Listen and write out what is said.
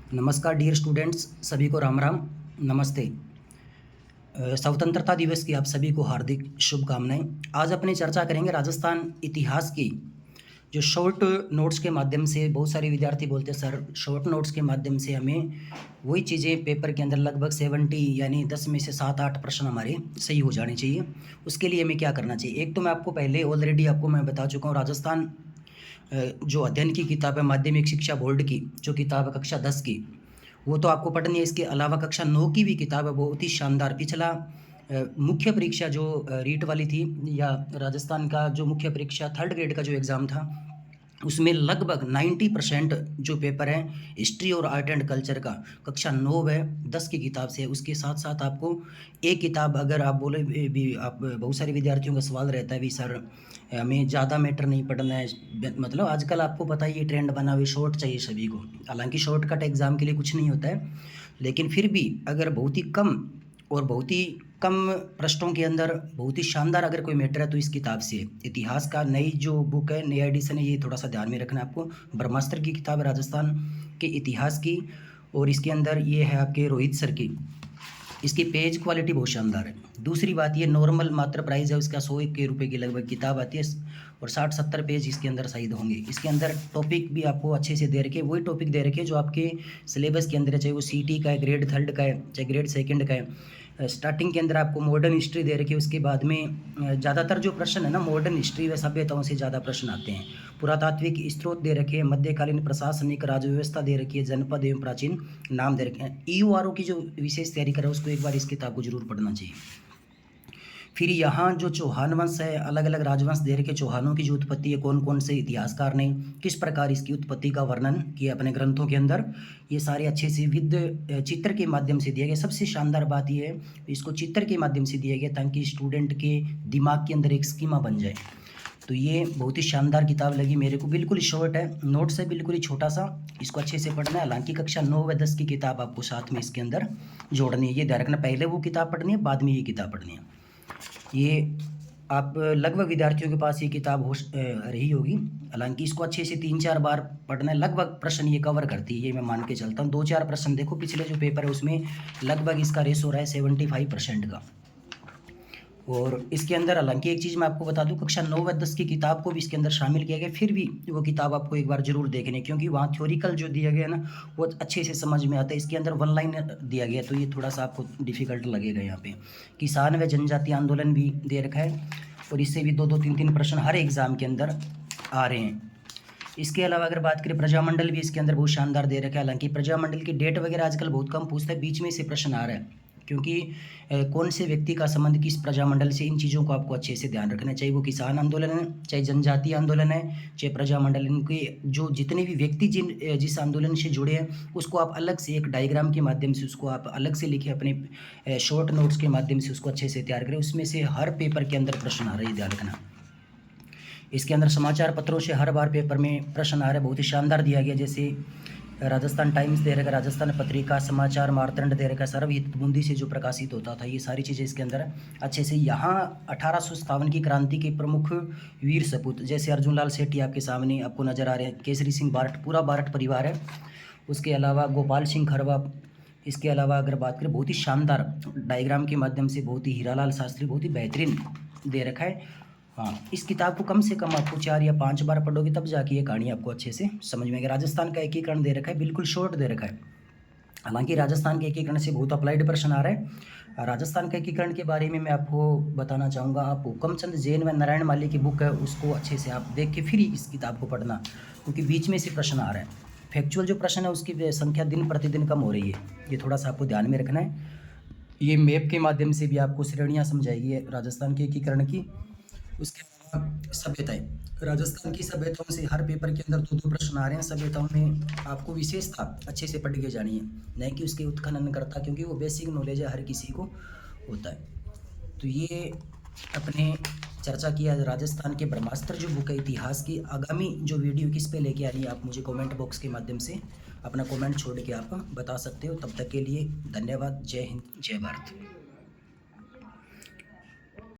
नमस्कार dear students, सभी को राम राम, नमस्ते। स्वतंत्रता दिवस की आप सभी को हार्दिक शुभकामनाएं। आज अपनी चर्चा करेंगे राजस्थान इतिहास की। जो शॉर्ट नोट्स के माध्यम से बहुत सारे विद्यार्थी बोलते हैं सर शॉर्ट नोट्स के माध्यम से हमें वही चीज़ें पेपर के अंदर लगभग 70 यानी 10 में से 7-8 प्रश्न हमारे सही हो जाने चाहिए। उसके लिए हमें क्या करना चाहिए? एक तो मैं आपको पहले ऑलरेडी आपको मैं बता चुका हूँ, राजस्थान जो अध्ययन की किताब है माध्यमिक शिक्षा बोर्ड की, जो किताब है कक्षा 10 की, वो तो आपको पढ़नी है। इसके अलावा कक्षा 9 की भी किताब है, बहुत ही शानदार। पिछला मुख्य परीक्षा जो रीट वाली थी, या राजस्थान का जो मुख्य परीक्षा 3rd ग्रेड का जो एग्ज़ाम था, उसमें लगभग 90% जो पेपर है हिस्ट्री और आर्ट एंड कल्चर का कक्षा 9 व 10 की किताब से है। उसके साथ साथ आपको एक किताब, अगर आप बोले भी, आप बहुत सारे विद्यार्थियों का सवाल रहता है भी सर हमें ज़्यादा मैटर नहीं पढ़ना है, मतलब आजकल आपको पता ही ये ट्रेंड बना हुआ शॉर्ट चाहिए सभी को। हालांकि शॉर्टकट एग्ज़ाम के लिए कुछ नहीं होता है, लेकिन फिर भी अगर बहुत ही कम और बहुत ही कम प्रश्नों के अंदर बहुत ही शानदार अगर कोई मैटर है तो इस किताब से इतिहास का नई जो बुक है, नया एडिशन है, ये थोड़ा सा ध्यान में रखना है आपको। ब्रह्मास्त्र की किताब है राजस्थान के इतिहास की, और इसके अंदर ये है आपके रोहित सर की। इसकी पेज क्वालिटी बहुत शानदार है। दूसरी बात, ये नॉर्मल मात्र प्राइस है उसका 101 रुपये की लगभग किताब आती है, और 60-70 पेज इसके अंदर शायद होंगे। इसके अंदर टॉपिक भी आपको अच्छे से दे रखे, वही टॉपिक दे रखे जो आपके सिलेबस के अंदर है, चाहे वो सीटी का है, ग्रेड 3rd का है, चाहे ग्रेड 2nd का है। स्टार्टिंग के अंदर आपको मॉडर्न हिस्ट्री दे रखी है, उसके बाद में ज़्यादातर जो प्रश्न है ना मॉडर्न हिस्ट्री व सभ्यताओं से ज़्यादा प्रश्न आते हैं। पुरातात्विक स्रोत दे रखे हैं, मध्यकालीन प्रशासनिक राज्य व्यवस्था दे रखी है, जनपद एवं प्राचीन नाम दे रखे हैं। ईओआरओ की जो विशेष तैयारी करे उसको एक बार इस किताब को जरूर पढ़ना चाहिए। फिर यहाँ जो चौहान वंश है, अलग अलग राजवंश दे रखे, चौहानों की जो उत्पत्ति है, कौन कौन से इतिहासकार ने किस प्रकार इसकी उत्पत्ति का वर्णन किया अपने ग्रंथों के अंदर, ये सारे अच्छे से विद चित्र के माध्यम से दिया गया। सबसे शानदार बात ये है इसको चित्र के माध्यम से दिया गया ताकि स्टूडेंट के दिमाग के अंदर एक स्कीमा बन जाए। तो ये बहुत ही शानदार किताब लगी मेरे को, बिल्कुल शॉर्ट है, नोट्स है बिल्कुल ही छोटा सा, इसको अच्छे से पढ़ना है। हालांकि कक्षा 9 व 10 की किताब आपको साथ में इसके अंदर जोड़नी है, ये ध्यान रखना, पहले वो किताब पढ़नी है, बाद में ये किताब पढ़नी है। ये आप लगभग विद्यार्थियों के पास ये किताब रही होगी। हालांकि इसको अच्छे से 3-4 बार पढ़ना है, लगभग प्रश्न ये कवर करती है, ये मैं मान के चलता हूँ। 2-4 प्रश्न देखो, पिछले जो पेपर है उसमें लगभग इसका रेस हो रहा है 75% का। और इसके अंदर हालांकि एक चीज़ मैं आपको बता दूं, कक्षा 9 व 10 की किताब को भी इसके अंदर शामिल किया गया, फिर भी वो किताब आपको एक बार जरूर देखनी, क्योंकि वहाँ थ्योरिकल जो दिया गया ना वो अच्छे से समझ में आता है। इसके अंदर 1 लाइन दिया गया तो ये थोड़ा सा आपको डिफिकल्ट लगेगा। यहाँ पे किसान व जनजातीय आंदोलन भी दे रखा है, और इससे भी 2-2, 3-3 प्रश्न हर एग्ज़ाम के अंदर आ रहे हैं। इसके अलावा अगर बात करें, प्रजामंडल भी इसके अंदर बहुत शानदार दे रखा है। हालांकि प्रजामंडल की डेट वगैरह आजकल बहुत कम पूछता है, बीच में से प्रश्न आ रहा है, क्योंकि कौन से व्यक्ति का संबंध किस प्रजामंडल से, इन चीज़ों को आपको अच्छे से ध्यान रखना है। चाहे वो किसान आंदोलन है, चाहे जनजातीय आंदोलन है, चाहे प्रजामंडल, इनके जो जितने भी व्यक्ति जिस आंदोलन से जुड़े हैं उसको आप अलग से एक डायग्राम के माध्यम से उसको आप अलग से लिखे, अपने शॉर्ट नोट्स के माध्यम से उसको अच्छे से तैयार करें। उसमें से हर पेपर के अंदर प्रश्न आ रहे हैं, ध्यान रखना। इसके अंदर समाचार पत्रों से हर बार पेपर में प्रश्न आ रहे हैं, बहुत ही शानदार दिया गया। जैसे राजस्थान टाइम्स दे रखा, राजस्थान पत्रिका, समाचार मार्तंड दे रखा, सर्वहित बूंदी से जो प्रकाशित होता था, ये सारी चीज़ें इसके अंदर अच्छे से। यहाँ 1857 की क्रांति के प्रमुख वीर सपूत जैसे अर्जुन लाल सेठी आपके सामने आपको नज़र आ रहे हैं, केसरी सिंह बारठ, पूरा बारठ परिवार है। उसके अलावा गोपाल सिंह खरवा। इसके अलावा अगर बात करें, बहुत ही शानदार डायग्राम के माध्यम से, बहुत ही हीरालाल शास्त्री, बहुत ही बेहतरीन दे रखा है। हाँ, इस किताब को कम से कम आपको 4 या 5 बार पढ़ोगे तब जाके ये कहानी आपको अच्छे से समझ में आएगी। राजस्थान का एकीकरण दे रखा है, बिल्कुल शॉर्ट दे रखा है। हालांकि राजस्थान के एकीकरण से बहुत अप्लाइड प्रश्न आ रहा है। राजस्थान के एकीकरण के बारे में मैं आपको बताना चाहूँगा, आप हुकमचंद जैन व नारायण माली की बुक है उसको अच्छे से आप देख के फिर इस किताब को पढ़ना, क्योंकि बीच में से प्रश्न आ रहा है। फैक्चुअल जो प्रश्न है उसकी संख्या दिन प्रतिदिन कम हो रही है, ये थोड़ा सा आपको ध्यान में रखना है। ये मैप के माध्यम से भी आपको श्रेणियाँ समझाएगी राजस्थान के एकीकरण की। उसके अलावा सभ्यताएं, राजस्थान की सभ्यताओं से हर पेपर के अंदर 2-2 प्रश्न आ रहे हैं। सभ्यताओं में आपको विशेषता अच्छे से पढ़ के जानी है, नहीं कि उसके उत्खनन करता, क्योंकि वो बेसिक नॉलेज है, हर किसी को होता है। तो ये अपने चर्चा किया राजस्थान के ब्रह्मास्त्र जो बुक है इतिहास की। आगामी जो वीडियो किस पे लेके आ रही है आप मुझे कमेंट बॉक्स के माध्यम से अपना कमेंट छोड़ के आप बता सकते हो। तब तक के लिए धन्यवाद। जय हिंद, जय भारत।